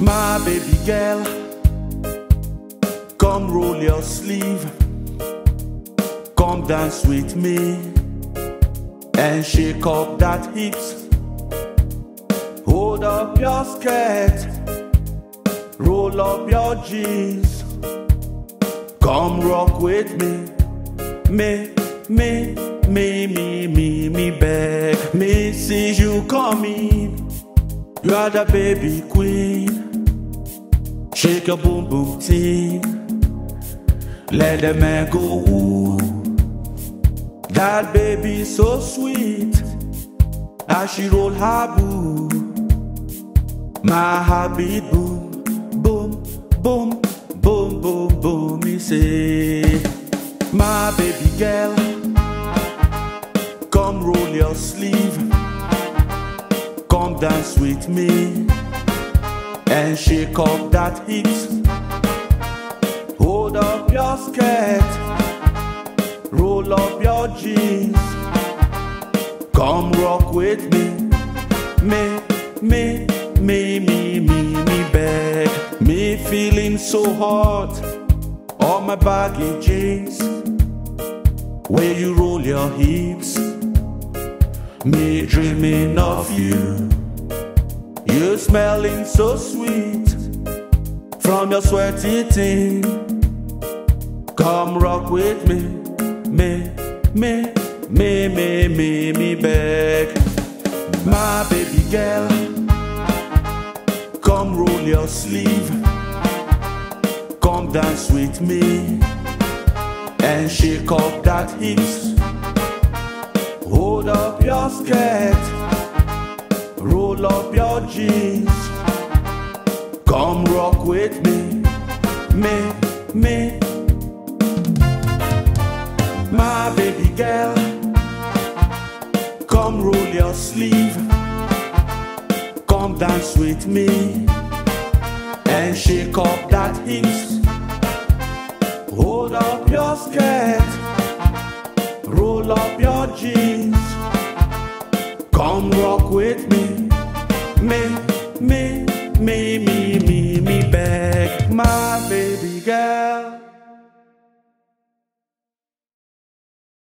My baby girl, come roll your sleeve, come dance with me and shake up that hips. Hold up your skirt, roll up your jeans, come rock with me, me beg, me see you coming. You are the baby queen. Shake your boom boom thing, let the man go woo. That baby so sweet, as she roll her boo. My heart beat boom, boom, boom, boom, boom, boom. Me say, my baby girl, come roll your sleeve, come dance with me and shake up that hips. Hold up your skirt, roll up your jeans, come rock with me beg. Me feeling so hot on my baggy jeans, where you roll your hips. Me dreaming of you. You smelling so sweet from your sweaty thing. Come rock with me beg. My baby girl, come roll your sleeve, come dance with me and shake up that hips. Hold up your skirt, roll up your jeans, come rock with me. My baby girl, come roll your sleeve, come dance with me and shake up that hips. Hold up your skirt, roll up your jeans, come rock with me beg. My